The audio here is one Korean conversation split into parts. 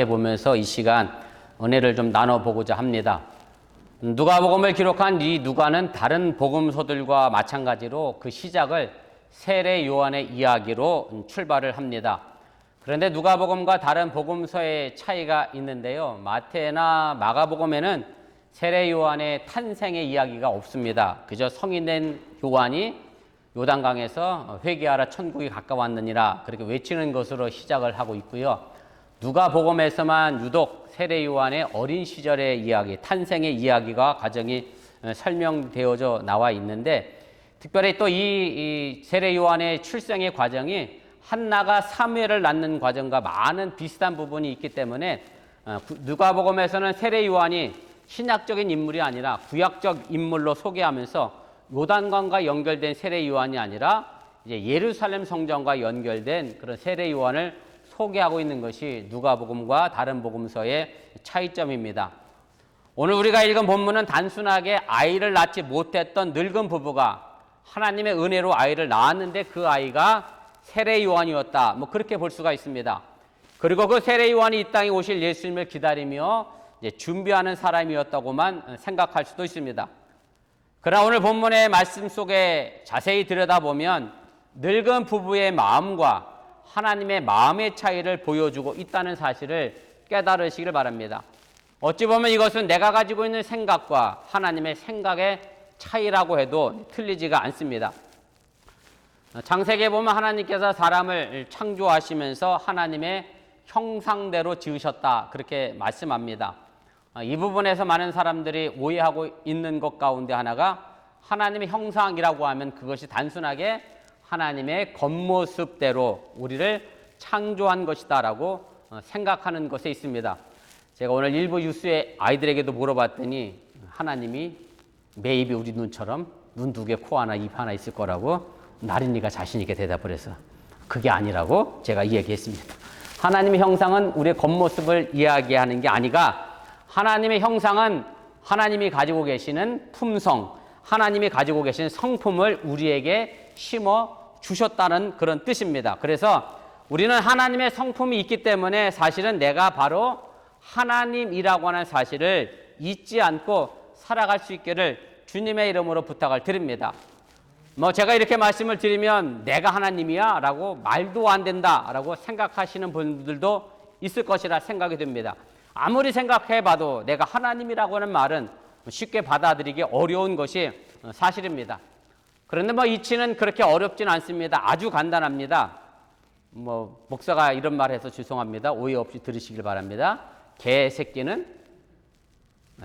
보면서 이 시간 은혜를 좀 나눠보고자 합니다. 누가복음을 기록한 이 누가는 다른 복음서들과 마찬가지로 그 시작을 세례 요한의 이야기로 출발을 합니다. 그런데 누가복음과 다른 복음서의 차이가 있는데요. 마태나 마가복음에는 세례 요한의 탄생의 이야기가 없습니다. 그저 성인된 요한이 요단강에서 회개하라 천국이 가까웠느니라 그렇게 외치는 것으로 시작을 하고 있고요. 누가복음에서만 유독 세례 요한의 어린 시절의 이야기, 탄생의 이야기가 과정이 설명되어져 나와 있는데, 특별히 또 이 세례 요한의 출생의 과정이 한나가 사무엘을 낳는 과정과 많은 비슷한 부분이 있기 때문에 누가복음에서는 세례 요한이 신약적인 인물이 아니라 구약적 인물로 소개하면서 요단강과 연결된 세례 요한이 아니라 이제 예루살렘 성전과 연결된 그런 세례 요한을 소개하고 있는 것이 누가복음과 다른 복음서의 차이점입니다. 오늘 우리가 읽은 본문은 단순하게 아이를 낳지 못했던 늙은 부부가 하나님의 은혜로 아이를 낳았는데 그 아이가 세례 요한이었다. 그렇게 볼 수가 있습니다. 그리고 그 세례 요한이 이 땅에 오실 예수님을 기다리며 이제 준비하는 사람이었다고만 생각할 수도 있습니다. 그러나 오늘 본문의 말씀 속에 자세히 들여다보면 늙은 부부의 마음과 하나님의 마음의 차이를 보여주고 있다는 사실을 깨달으시길 바랍니다. 어찌 보면 이것은 내가 가지고 있는 생각과 하나님의 생각의 차이라고 해도 틀리지가 않습니다. 창세기에 보면 하나님께서 사람을 창조하시면서 하나님의 형상대로 지으셨다 그렇게 말씀합니다. 이 부분에서 많은 사람들이 오해하고 있는 것 가운데 하나가 하나님의 형상이라고 하면 그것이 단순하게 하나님의 겉모습대로 우리를 창조한 것이다라고 생각하는 것에 있습니다. 제가 오늘 일부 유수의 아이들에게도 물어봤더니 하나님이 매입이 우리 눈처럼 눈 두 개, 코 하나, 입 하나 있을 거라고 나린이가 자신 있게 대답을 해서 그게 아니라고 제가 이야기했습니다. 하나님의 형상은 우리의 겉모습을 이야기하는 게 아니라 하나님의 형상은 하나님이 가지고 계시는 품성, 하나님이 가지고 계신 성품을 우리에게 심어 주셨다는 그런 뜻입니다. 그래서 우리는 하나님의 성품이 있기 때문에 사실은 내가 바로 하나님이라고 하는 사실을 잊지 않고 살아갈 수 있기를 주님의 이름으로 부탁을 드립니다. 제가 이렇게 말씀을 드리면 내가 하나님이야 라고 말도 안 된다 라고 생각하시는 분들도 있을 것이라 생각이 듭니다. 아무리 생각해봐도 내가 하나님이라고 하는 말은 쉽게 받아들이기 어려운 것이 사실입니다. 그런데 이치는 그렇게 어렵진 않습니다. 아주 간단합니다. 목사가 이런 말 해서 죄송합니다. 오해 없이 들으시길 바랍니다. 개 새끼는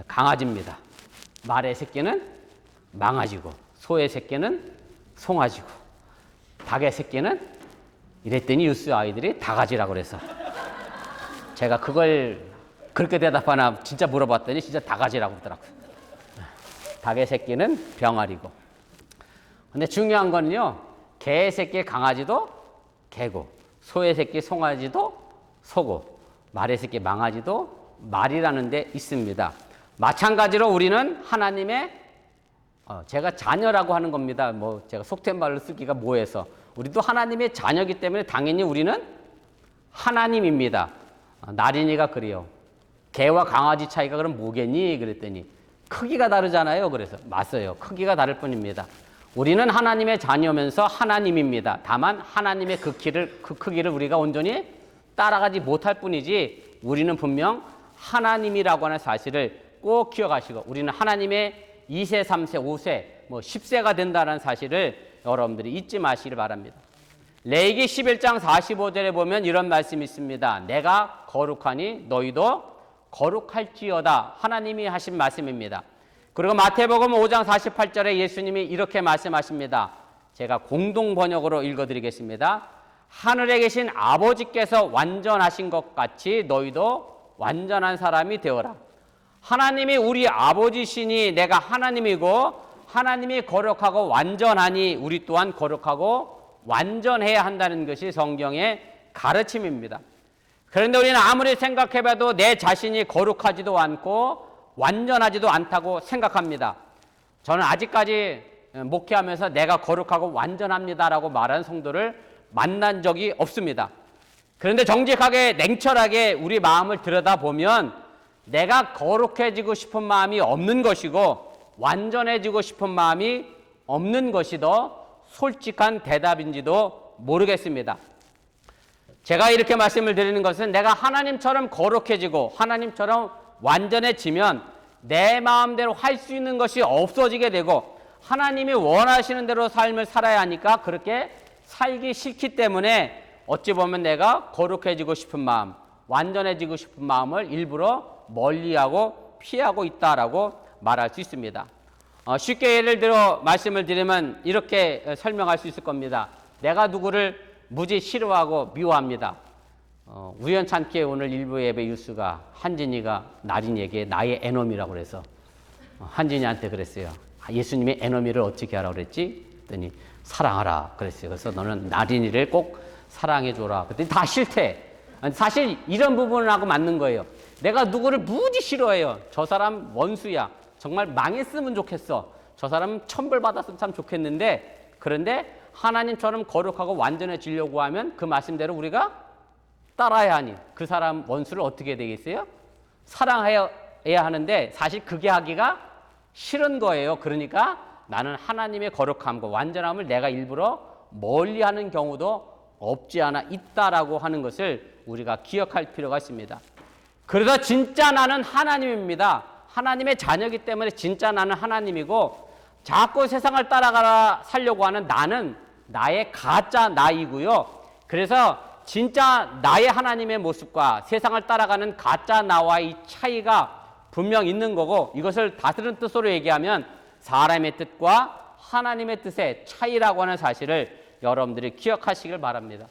강아지입니다. 말의 새끼는 망아지고, 소의 새끼는 송아지고, 닭의 새끼는 이랬더니 유스 아이들이 다가지라고 그래서 제가 그걸 그렇게 대답하나 진짜 물어봤더니 진짜 다가지라고 그러더라고요. 닭의 새끼는 병아리고. 근데 중요한 거는요, 개의 새끼 강아지도 개고, 소의 새끼 송아지도 소고, 말의 새끼 망아지도 말이라는 데 있습니다. 마찬가지로 우리는 하나님의 제가 자녀라고 하는 겁니다. 제가 속된 말로 쓰기가 뭐해서 우리도 하나님의 자녀이기 때문에 당연히 우리는 하나님입니다. 나린이가 그래요. 개와 강아지 차이가 그럼 뭐겠니? 그랬더니 크기가 다르잖아요. 그래서 맞아요. 크기가 다를 뿐입니다. 우리는 하나님의 자녀면서 하나님입니다. 다만 하나님의 그 크기를 우리가 온전히 따라가지 못할 뿐이지 우리는 분명 하나님이라고 하는 사실을 꼭 기억하시고 우리는 하나님의 2세, 3세, 5세, 10세가 된다는 사실을 여러분들이 잊지 마시길 바랍니다. 레위기 11장 45절에 보면 이런 말씀이 있습니다. 내가 거룩하니 너희도 거룩할지어다. 하나님이 하신 말씀입니다. 그리고 마태복음 5장 48절에 예수님이 이렇게 말씀하십니다. 제가 공동 번역으로 읽어드리겠습니다. 하늘에 계신 아버지께서 완전하신 것 같이 너희도 완전한 사람이 되어라. 하나님이 우리 아버지시니 내가 하나님이고 하나님이 거룩하고 완전하니 우리 또한 거룩하고 완전해야 한다는 것이 성경의 가르침입니다. 그런데 우리는 아무리 생각해봐도 내 자신이 거룩하지도 않고 완전하지도 않다고 생각합니다. 저는 아직까지 목회하면서 내가 거룩하고 완전합니다라고 말하는 성도를 만난 적이 없습니다. 그런데 정직하게 냉철하게 우리 마음을 들여다보면 내가 거룩해지고 싶은 마음이 없는 것이고 완전해지고 싶은 마음이 없는 것이 더 솔직한 대답인지도 모르겠습니다. 제가 이렇게 말씀을 드리는 것은 내가 하나님처럼 거룩해지고 하나님처럼 완전해지면 내 마음대로 할 수 있는 것이 없어지게 되고 하나님이 원하시는 대로 삶을 살아야 하니까 그렇게 살기 싫기 때문에 어찌 보면 내가 거룩해지고 싶은 마음, 완전해지고 싶은 마음을 일부러 멀리하고 피하고 있다라고 말할 수 있습니다. 쉽게 예를 들어 말씀을 드리면 이렇게 설명할 수 있을 겁니다. 내가 누구를 무지 싫어하고 미워합니다. 우연찮게 오늘 일부 예배 뉴스가 한진이가 나린이에게 나의 에너미라고 그래서 한진이한테 그랬어요. 예수님의 에너미를 어떻게 하라고 그랬지? 그랬더니 사랑하라 그랬어요. 그래서 너는 나린이를 꼭 사랑해줘라. 그랬더니 다 싫대. 사실 이런 부분하고 맞는 거예요. 내가 누구를 무지 싫어해요. 저 사람 원수야. 정말 망했으면 좋겠어. 저 사람 천벌받았으면 참 좋겠는데 그런데 하나님처럼 거룩하고 완전해지려고 하면 그 말씀대로 우리가 따라야 하니 그 사람 원수를 어떻게 되겠어요? 사랑해야 하는데 사실 그게 하기가 싫은 거예요. 그러니까 나는 하나님의 거룩함과 완전함을 내가 일부러 멀리하는 경우도 없지 않아 있다라고 하는 것을 우리가 기억할 필요가 있습니다. 그래서 진짜 나는 하나님입니다. 하나님의 자녀이기 때문에 진짜 나는 하나님이고 자꾸 세상을 따라가라 살려고 하는 나는 나의 가짜 나이고요. 그래서 진짜 나의 하나님의 모습과 세상을 따라가는 가짜 나와의 차이가 분명 있는 거고 이것을 다스른 뜻으로 얘기하면 사람의 뜻과 하나님의 뜻의 차이라고 하는 사실을 여러분들이 기억하시길 바랍니다.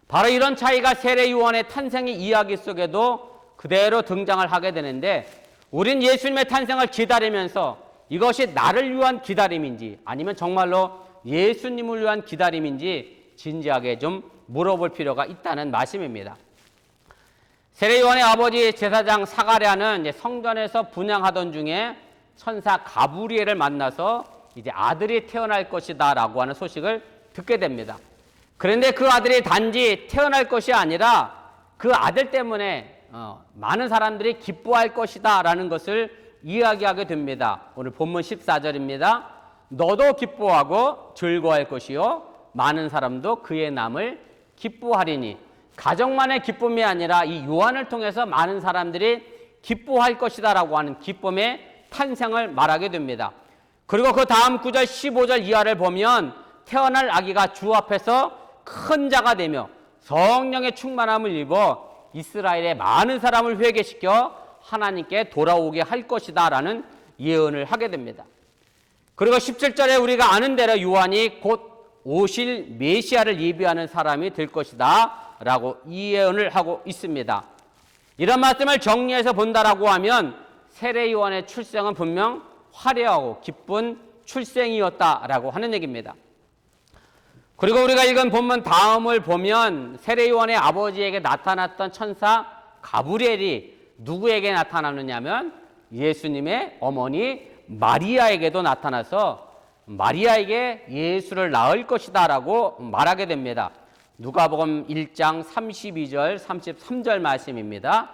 바로 이런 차이가 세례 요한의 탄생의 이야기 속에도 그대로 등장을 하게 되는데 우린 예수님의 탄생을 기다리면서 이것이 나를 위한 기다림인지 아니면 정말로 예수님을 위한 기다림인지 진지하게 좀 물어볼 필요가 있다는 말씀입니다. 세례 요한의 아버지 제사장 사가랴는 성전에서 분향하던 중에 천사 가브리엘을 만나서 이제 아들이 태어날 것이다라고 하는 소식을 듣게 됩니다. 그런데 그 아들이 단지 태어날 것이 아니라 그 아들 때문에 많은 사람들이 기뻐할 것이다라는 것을 이야기하게 됩니다. 오늘 본문 14절입니다. 너도 기뻐하고 즐거워할 것이요 많은 사람도 그의 남을 기뻐하리니 가정만의 기쁨이 아니라 이 요한을 통해서 많은 사람들이 기뻐할 것이다라고 하는 기쁨의 탄생을 말하게 됩니다. 그리고 그 다음 9절 15절 이하를 보면 태어날 아기가 주 앞에서 큰 자가 되며 성령의 충만함을 입어 이스라엘의 많은 사람을 회개시켜 하나님께 돌아오게 할 것이다 라는 예언을 하게 됩니다. 그리고 17절에 우리가 아는 대로 요한이 곧 오실 메시아를 예비하는 사람이 될 것이다 라고 이 예언을 하고 있습니다. 이런 말씀을 정리해서 본다라고 하면 세례 요한의 출생은 분명 화려하고 기쁜 출생이었다라고 하는 얘기입니다. 그리고 우리가 읽은 본문 다음을 보면 세례 요한의 아버지에게 나타났던 천사 가브리엘이 누구에게 나타나느냐면 예수님의 어머니 마리아에게도 나타나서 마리아에게 예수를 낳을 것이다 라고 말하게 됩니다. 누가복음 1장 32절 33절 말씀입니다.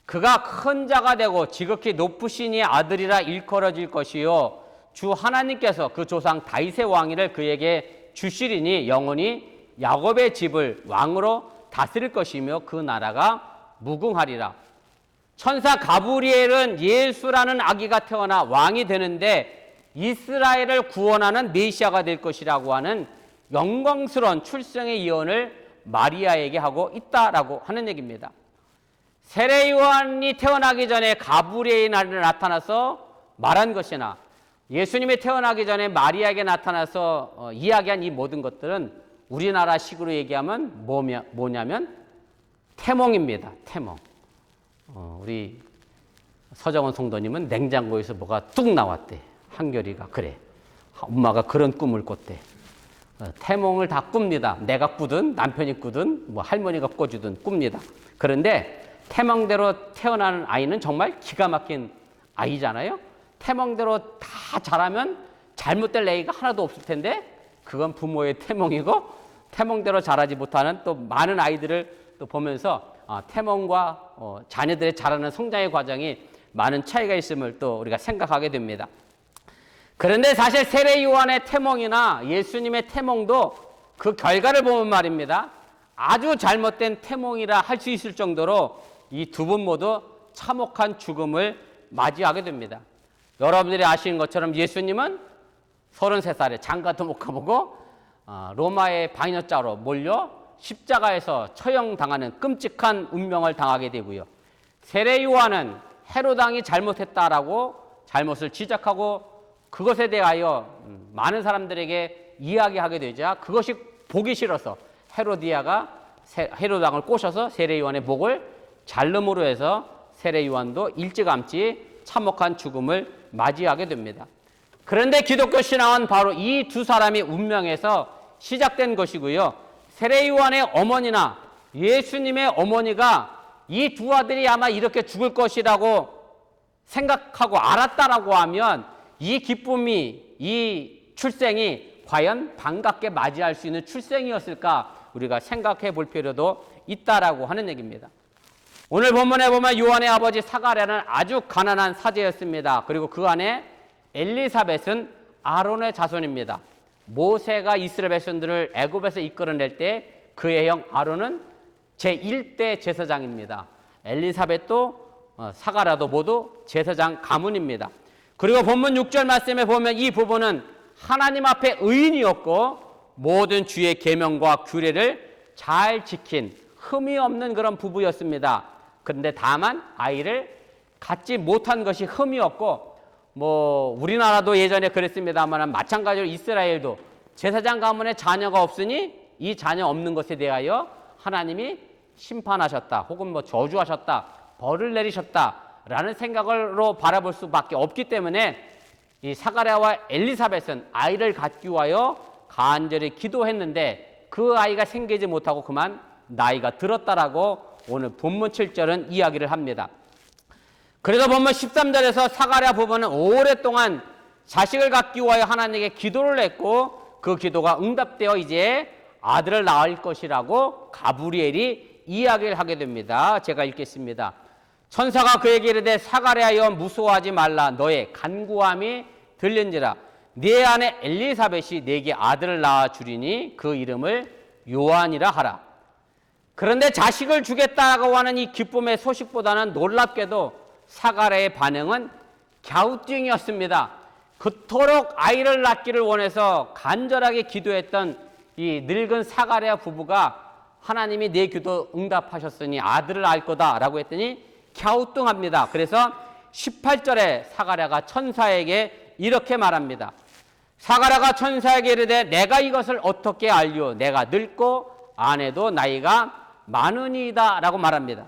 그가 큰 자가 되고 지극히 높으신 이의 아들이라 일컬어질 것이요 주 하나님께서 그 조상 다윗의 왕위를 그에게 주시리니 영원히 야곱의 집을 왕으로 다스릴 것이며 그 나라가 무궁하리라. 천사 가브리엘은 예수라는 아기가 태어나 왕이 되는데 이스라엘을 구원하는 메시아가 될 것이라고 하는 영광스러운 출생의 예언을 마리아에게 하고 있다라고 하는 얘기입니다. 세례 요한이 태어나기 전에 가브리엘이 나타나서 말한 것이나 예수님이 태어나기 전에 마리아에게 나타나서 이야기한 이 모든 것들은 우리나라 식으로 얘기하면 뭐냐면 태몽입니다. 태몽. 우리 서정원 성도님은 냉장고에서 뭐가 뚝 나왔대. 한결이가 그래. 엄마가 그런 꿈을 꿨대. 태몽을 다 꿉니다. 내가 꾸든 남편이 꾸든 뭐 할머니가 꿔주든 꿉니다. 그런데 태몽대로 태어나는 아이는 정말 기가 막힌 아이잖아요. 태몽대로 다 자라면 잘못될 애가 하나도 없을 텐데 그건 부모의 태몽이고 태몽대로 자라지 못하는 또 많은 아이들을 또 보면서 태몽과 자녀들의 자라는 성장의 과정이 많은 차이가 있음을 또 우리가 생각하게 됩니다. 그런데 사실 세례 요한의 태몽이나 예수님의 태몽도 그 결과를 보면 말입니다. 아주 잘못된 태몽이라 할 수 있을 정도로 이 두 분 모두 참혹한 죽음을 맞이하게 됩니다. 여러분들이 아시는 것처럼 예수님은 33살에 장가도 못 가보고 로마의 방역자로 몰려 십자가에서 처형당하는 끔찍한 운명을 당하게 되고요. 세례 요한은 헤롯 왕이 잘못했다라고 잘못을 지적하고 그것에 대하여 많은 사람들에게 이야기하게 되자 그것이 보기 싫어서 헤로디아가 헤롯 왕을 꼬셔서 세례 요한의 목을 자름으로 해서 세례 요한도 일찌감치 참혹한 죽음을 맞이하게 됩니다. 그런데 기독교 신앙은 바로 이 두 사람의 운명에서 시작된 것이고요. 세례 요한의 어머니나 예수님의 어머니가 이 두 아들이 아마 이렇게 죽을 것이라고 생각하고 알았다라고 하면 이 기쁨이, 이 출생이 과연 반갑게 맞이할 수 있는 출생이었을까 우리가 생각해 볼 필요도 있다라고 하는 얘기입니다. 오늘 본문에 보면 요한의 아버지 사가랴는 아주 가난한 사제였습니다. 그리고 그 안에 엘리사벳은 아론의 자손입니다. 모세가 이스라엘 백성들을 애굽에서 이끌어낼 때 그의 형 아론은 제1대 제사장입니다. 엘리사벳도 사가랴도 모두 제사장 가문입니다. 그리고 본문 6절 말씀에 보면 이 부부는 하나님 앞에 의인이었고 모든 주의 계명과 규례를 잘 지킨 흠이 없는 그런 부부였습니다. 그런데 다만 아이를 갖지 못한 것이 흠이 없고 우리나라도 예전에 그랬습니다만 마찬가지로 이스라엘도 제사장 가문에 자녀가 없으니 이 자녀 없는 것에 대하여 하나님이 심판하셨다 혹은 저주하셨다 벌을 내리셨다라는 생각으로 바라볼 수밖에 없기 때문에 이 사가랴와 엘리사벳은 아이를 갖기 위하여 간절히 기도했는데 그 아이가 생기지 못하고 그만 나이가 들었다라고 오늘 본문 7절은 이야기를 합니다. 그래서 본문 13절에서 사가랴 부부는 오랫동안 자식을 갖기 위하여 하나님께 기도를 했고 그 기도가 응답되어 이제 아들을 낳을 것이라고 가브리엘이 이야기를 하게 됩니다. 제가 읽겠습니다. 천사가 그에게 이르되 사가랴여 무서워하지 말라. 너의 간구함이 들린지라. 네 아내 엘리사벳이 네게 아들을 낳아 주리니 그 이름을 요한이라 하라. 그런데 자식을 주겠다고 하는 이 기쁨의 소식보다는 놀랍게도 사가랴의 반응은 갸우뚱이었습니다. 그토록 아이를 낳기를 원해서 간절하게 기도했던 이 늙은 사가랴 부부가 하나님이 내 기도 응답하셨으니 아들을 낳을 거다라고 했더니 갸우뚱합니다. 그래서 18절에 사가랴가 천사에게 이렇게 말합니다. 사가랴가 천사에게 이르되 내가 이것을 어떻게 알리오? 내가 늙고 아내도 나이가 많으니이다 라고 말합니다.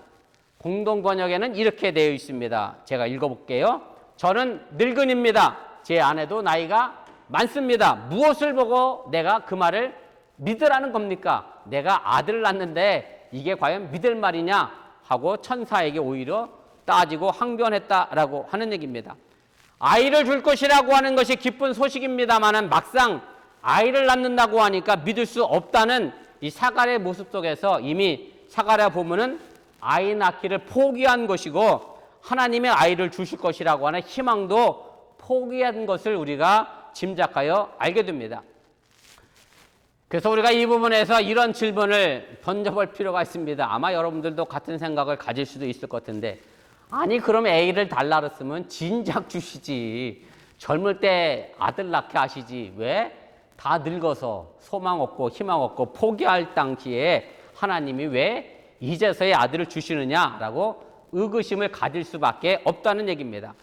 공동 번역에는 이렇게 되어 있습니다. 제가 읽어볼게요. 저는 늙은입니다. 제 아내도 나이가 많습니다. 무엇을 보고 내가 그 말을 믿으라는 겁니까? 내가 아들을 낳는데 이게 과연 믿을 말이냐 하고 천사에게 오히려 따지고 항변했다라고 하는 얘기입니다. 아이를 줄 것이라고 하는 것이 기쁜 소식입니다만 막상 아이를 낳는다고 하니까 믿을 수 없다는 이 사가랴의 모습 속에서 이미 사가랴 부부는 아이 낳기를 포기한 것이고 하나님의 아이를 주실 것이라고 하는 희망도 포기한 것을 우리가 짐작하여 알게 됩니다. 그래서 우리가 이 부분에서 이런 질문을 던져볼 필요가 있습니다. 아마 여러분들도 같은 생각을 가질 수도 있을 것 같은데 아니 그럼 애를 달라 그랬으면 진작 주시지. 젊을 때 아들 낳게 하시지. 왜? 다 늙어서 소망 없고 희망 없고 포기할 당시에 하나님이 왜 이제서야 아들을 주시느냐라고 의구심을 가질 수밖에 없다는 얘기입니다.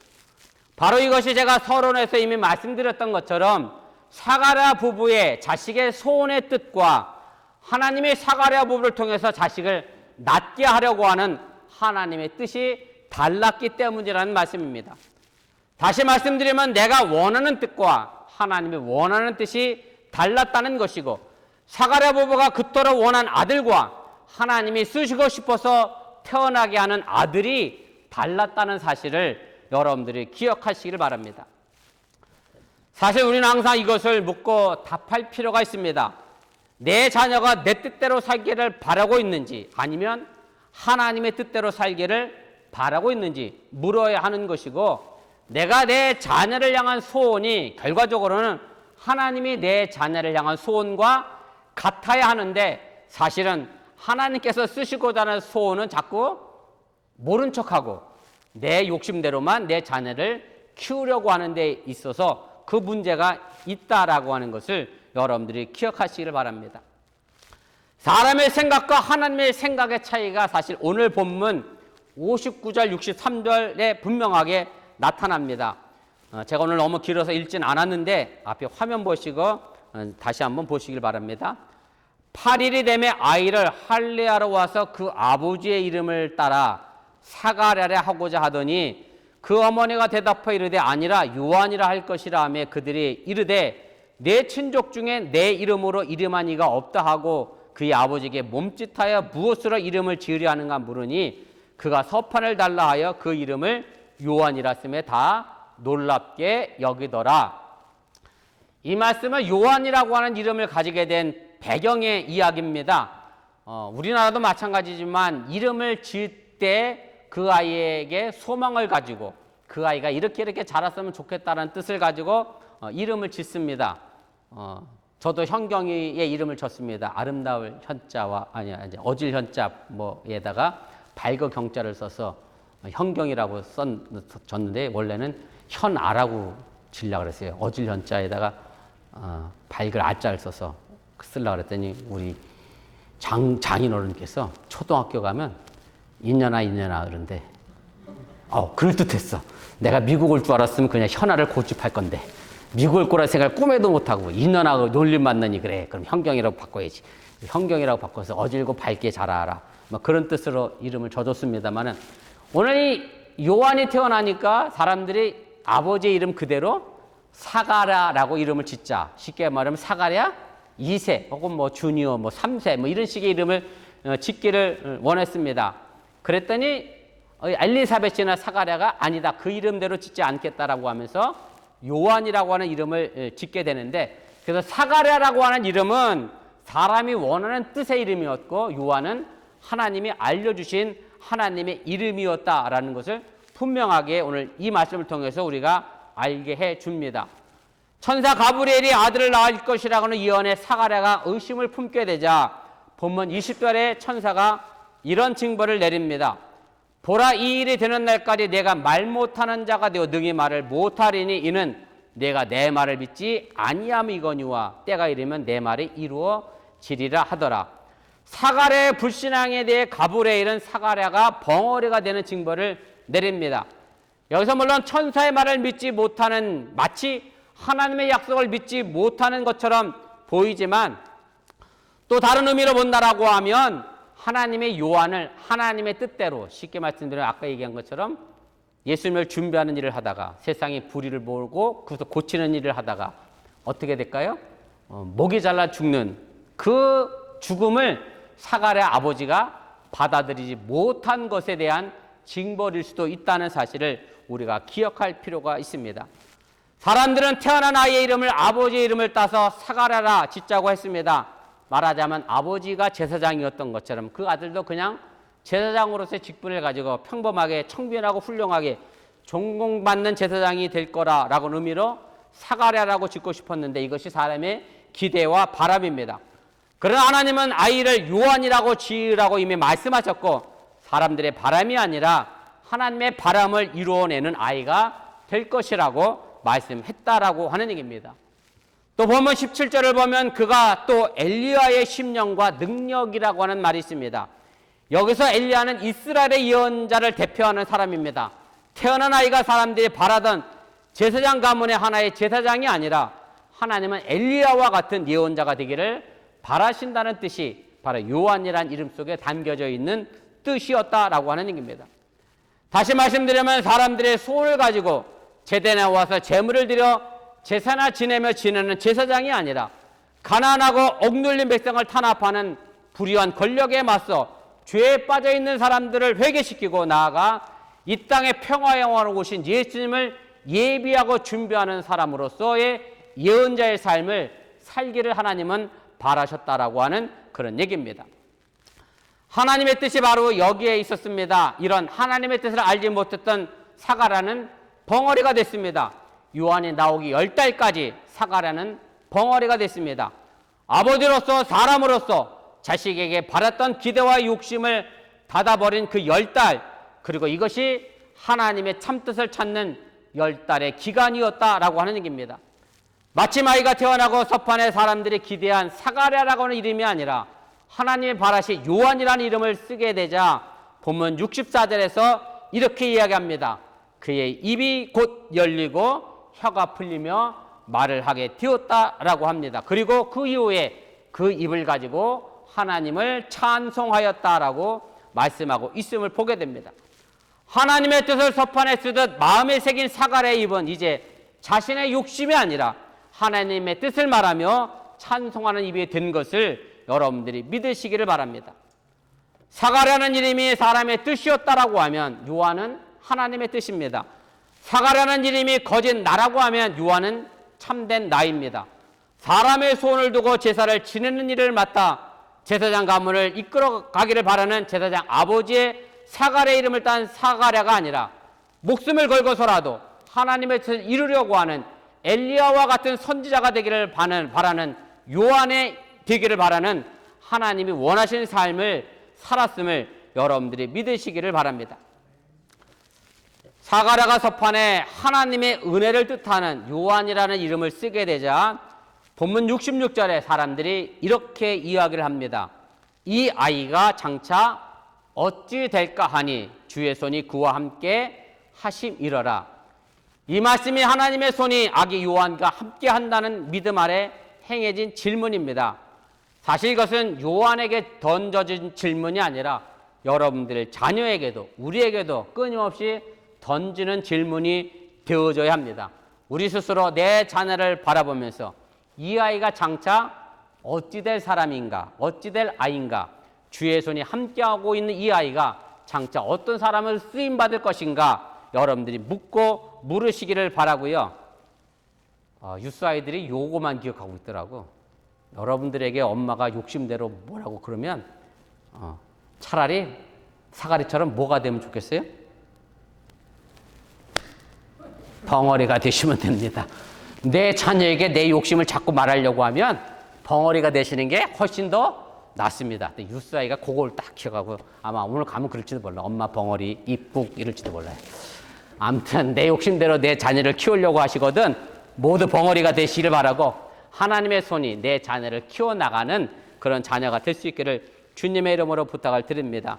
바로 이것이 제가 서론에서 이미 말씀드렸던 것처럼 사가랴 부부의 자식의 소원의 뜻과 하나님의 사가랴 부부를 통해서 자식을 낳게 하려고 하는 하나님의 뜻이 달랐기 때문이라는 말씀입니다. 다시 말씀드리면 내가 원하는 뜻과 하나님이 원하는 뜻이 달랐다는 것이고 사가랴 부부가 그토록 원한 아들과 하나님이 쓰시고 싶어서 태어나게 하는 아들이 달랐다는 사실을 여러분들이 기억하시기를 바랍니다. 사실 우리는 항상 이것을 묻고 답할 필요가 있습니다. 내 자녀가 내 뜻대로 살기를 바라고 있는지 아니면 하나님의 뜻대로 살기를 바라고 있는지 물어야 하는 것이고, 내가 내 자녀를 향한 소원이 결과적으로는 하나님이 내 자녀를 향한 소원과 같아야 하는데, 사실은 하나님께서 쓰시고자 하는 소원은 자꾸 모른 척하고 내 욕심대로만 내 자녀를 키우려고 하는 데 있어서 그 문제가 있다라고 하는 것을 여러분들이 기억하시기를 바랍니다. 사람의 생각과 하나님의 생각의 차이가 사실 오늘 본문 59절, 63절에 분명하게 나타납니다. 제가 오늘 너무 길어서 읽진 않았는데 앞에 화면 보시고 다시 한번 보시길 바랍니다. 8일이 되매 아이를 할례하러 와서 그 아버지의 이름을 따라 사가랴라 하고자 하더니 그 어머니가 대답하여 이르되 아니라 요한이라 할 것이라 하며 그들이 이르되 내 친족 중에 내 이름으로 이름한 이가 없다 하고 그의 아버지에게 몸짓하여 무엇으로 이름을 지으려 하는가 물으니 그가 서판을 달라 하여 그 이름을 요한이라 쓰매 다 놀랍게 여기더라. 이 말씀은 요한이라고 하는 이름을 가지게 된 배경의 이야기입니다. 우리나라도 마찬가지지만 이름을 지을 때 그 아이에게 소망을 가지고 그 아이가 이렇게 자랐으면 좋겠다는 뜻을 가지고 이름을 짓습니다. 저도 현경이의 이름을 졌습니다. 아름다울 현자와 어질 현자 뭐에다가 발거 경자를 써서 현경이라고 졌는데 원래는 현아라고 지려고 그랬어요. 어질 현자에다가 발글 아자를 써서 쓰려고 그랬더니 우리 장인어른께서 초등학교 가면 인연아 그런데 그럴듯했어. 내가 미국 올 줄 알았으면 그냥 현아를 고집할 건데 미국 올 거라 생각을 꿈에도 못하고 인연하고 놀림 맞느니 그래 그럼 현경이라고 바꿔야지. 현경이라고 바꿔서 어질고 밝게 자라라 그런 뜻으로 이름을 져줬습니다만은 오늘 이 요한이 태어나니까 사람들이 아버지의 이름 그대로 사가랴라고 이름을 짓자. 쉽게 말하면 사가랴 2세 혹은 뭐 주니어 3세 이런 식의 이름을 짓기를 원했습니다. 그랬더니 엘리사벳이나 사가랴가 아니다. 그 이름대로 짓지 않겠다라고 하면서 요한이라고 하는 이름을 짓게 되는데, 그래서 사가랴라고 하는 이름은 사람이 원하는 뜻의 이름이었고 요한은 하나님이 알려주신 하나님의 이름이었다라는 것을 분명하게 오늘 이 말씀을 통해서 우리가 알게 해줍니다. 천사 가브리엘이 아들을 낳을 것이라고는 예언에 사가랴가 의심을 품게 되자 본문 20절에 천사가 이런 징벌을 내립니다. 보라, 이 일이 되는 날까지 내가 말 못하는 자가 되어 능히 말을 못하리니 이는 내가 내 말을 믿지 아니함이거니와 때가 이르면 내 말이 이루어지리라 하더라. 사가랴의 불신앙에 대해 가브리엘은 사가랴가 벙어리가 되는 징벌을 내립니다. 여기서 물론 천사의 말을 믿지 못하는, 마치 하나님의 약속을 믿지 못하는 것처럼 보이지만 또 다른 의미로 본다라고 하면 하나님의 요한을 하나님의 뜻대로, 쉽게 말씀드리면 아까 얘기한 것처럼 예수님을 준비하는 일을 하다가 세상에 불의를 몰고 그것을 고치는 일을 하다가 어떻게 될까요? 목이 잘라 죽는 그 죽음을 사가랴 아버지가 받아들이지 못한 것에 대한 징벌일 수도 있다는 사실을 우리가 기억할 필요가 있습니다. 사람들은 태어난 아이의 이름을 아버지의 이름을 따서 사가랴라 짓자고 했습니다. 말하자면 아버지가 제사장이었던 것처럼 그 아들도 그냥 제사장으로서의 직분을 가지고 평범하게 청빈하고 훌륭하게 존경받는 제사장이 될 거라라고 의미로 사가랴라고 짓고 싶었는데 이것이 사람의 기대와 바람입니다. 그러나 하나님은 아이를 요한이라고 지으라고 이미 말씀하셨고 사람들의 바람이 아니라 하나님의 바람을 이루어내는 아이가 될 것이라고 말씀했다라고 하는 얘기입니다. 또 보면 17절을 보면 그가 또 엘리야의 심령과 능력이라고 하는 말이 있습니다. 여기서 엘리야는 이스라엘의 예언자를 대표하는 사람입니다. 태어난 아이가 사람들이 바라던 제사장 가문의 하나의 제사장이 아니라 하나님은 엘리야와 같은 예언자가 되기를 바라신다는 뜻이 바로 요한이라는 이름 속에 담겨져 있는 뜻이었다라고 하는 얘기입니다. 다시 말씀드리면 사람들의 소원을 가지고 제단에 나와서 제물을 드려 제사나 지내며 지내는 제사장이 아니라 가난하고 억눌린 백성을 탄압하는 불의한 권력에 맞서 죄에 빠져 있는 사람들을 회개시키고 나아가 이 땅에 평화의 영화로 오신 예수님을 예비하고 준비하는 사람으로서의 예언자의 삶을 살기를 하나님은 바라셨다라고 하는 그런 얘기입니다. 하나님의 뜻이 바로 여기에 있었습니다. 이런 하나님의 뜻을 알지 못했던 사가랴는 벙어리가 됐습니다. 요한이 나오기 10달까지 사가랴는 벙어리가 됐습니다. 아버지로서 사람으로서 자식에게 바랐던 기대와 욕심을 닫아버린 그 10달, 그리고 이것이 하나님의 참뜻을 찾는 10달의 기간이었다라고 하는 얘기입니다. 마침 아이가 태어나고 서판에 사람들이 기대한 사가랴라고 하는 이름이 아니라 하나님의 바라시 요한이라는 이름을 쓰게 되자 본문 64절에서 이렇게 이야기합니다. 그의 입이 곧 열리고 혀가 풀리며 말을 하게 되었다라고 합니다. 그리고 그 이후에 그 입을 가지고 하나님을 찬송하였다라고 말씀하고 있음을 보게 됩니다. 하나님의 뜻을 서판에 쓰듯 마음에 새긴 사가랴의 입은 이제 자신의 욕심이 아니라 하나님의 뜻을 말하며 찬송하는 입이 된 것을 여러분들이 믿으시기를 바랍니다. 사가랴는 이름이 사람의 뜻이었다라고 하면 요한은 하나님의 뜻입니다. 사가랴는 이름이 거짓 나라고 하면 요한은 참된 나입니다. 사람의 소원을 두고 제사를 지내는 일을 맡아 제사장 가문을 이끌어 가기를 바라는 제사장 아버지의 사가랴의 이름을 딴 사가랴가 아니라 목숨을 걸고서라도 하나님의 뜻을 이루려고 하는 엘리야와 같은 선지자가 되기를 바라는 요한의 되기를 바라는 하나님이 원하시는 삶을 살았음을 여러분들이 믿으시기를 바랍니다. 사가랴가 서판에 하나님의 은혜를 뜻하는 요한이라는 이름을 쓰게 되자 본문 66절에 사람들이 이렇게 이야기를 합니다. 이 아이가 장차 어찌 될까 하니 주의 손이 그와 함께 하심이러라. 이 말씀이 하나님의 손이 아기 요한과 함께 한다는 믿음 아래 행해진 질문입니다. 사실 이것은 요한에게 던져진 질문이 아니라 여러분들의 자녀에게도 우리에게도 끊임없이 던지는 질문이 되어져야 합니다. 우리 스스로 내 자녀를 바라보면서 이 아이가 장차 어찌 될 사람인가, 어찌 될 아이인가, 주의 손이 함께하고 있는 이 아이가 장차 어떤 사람을 쓰임받을 것인가 여러분들이 묻고 물으시기를 바라고요. 유스 아이들이 요거만 기억하고 있더라고. 여러분들에게 엄마가 욕심대로 뭐라고 그러면 차라리 사가랴처럼 뭐가 되면 좋겠어요? 벙어리가 되시면 됩니다. 내 자녀에게 내 욕심을 자꾸 말하려고 하면 벙어리가 되시는 게 훨씬 더 낫습니다. 유스 아이가 그걸 딱 기억하고 아마 오늘 가면 그럴지도 몰라. 엄마 벙어리 이북 이럴지도 몰라요. 아무튼 내 욕심대로 내 자녀를 키우려고 하시거든 모두 벙어리가 되시길 바라고 하나님의 손이 내 자녀를 키워나가는 그런 자녀가 될 수 있기를 주님의 이름으로 부탁을 드립니다.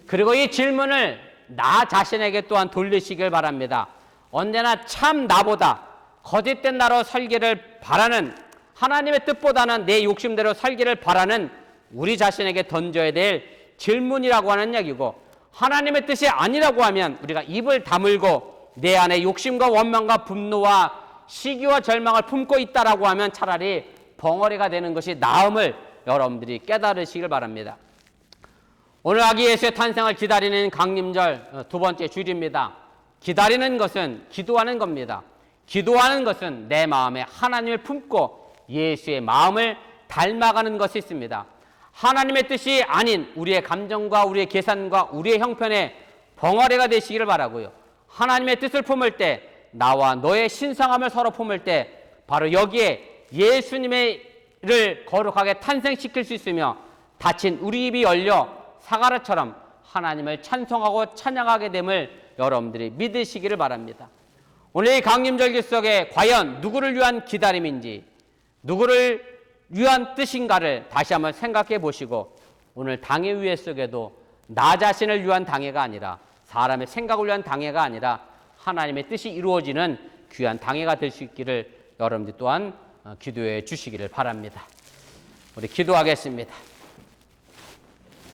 그리고 이 질문을 나 자신에게 또한 돌리시길 바랍니다. 언제나 참 나보다 거짓된 나로 살기를 바라는 하나님의 뜻보다는 내 욕심대로 살기를 바라는 우리 자신에게 던져야 될 질문이라고 하는 이야기고 하나님의 뜻이 아니라고 하면 우리가 입을 다물고 내 안에 욕심과 원망과 분노와 시기와 절망을 품고 있다라고 하면 차라리 벙어리가 되는 것이 나음을 여러분들이 깨달으시길 바랍니다. 오늘 아기 예수의 탄생을 기다리는 강림절 두 번째 주일입니다. 기다리는 것은 기도하는 겁니다. 기도하는 것은 내 마음에 하나님을 품고 예수의 마음을 닮아가는 것이 있습니다. 하나님의 뜻이 아닌 우리의 감정과 우리의 계산과 우리의 형편에 벙어리가 되시기를 바라고요. 하나님의 뜻을 품을 때 나와 너의 신성함을 서로 품을 때 바로 여기에 예수님을 거룩하게 탄생시킬 수 있으며 닫힌 우리 입이 열려 사가랴처럼 하나님을 찬송하고 찬양하게 됨을 여러분들이 믿으시기를 바랍니다. 오늘 이 강림절기 속에 과연 누구를 위한 기다림인지 누구를 위한 뜻인가를 다시 한번 생각해 보시고 오늘 당회 위회 속에도 나 자신을 위한 당회가 아니라 사람의 생각을 위한 당회가 아니라 하나님의 뜻이 이루어지는 귀한 당회가 될 수 있기를 여러분들 또한 기도해 주시기를 바랍니다. 우리 기도하겠습니다.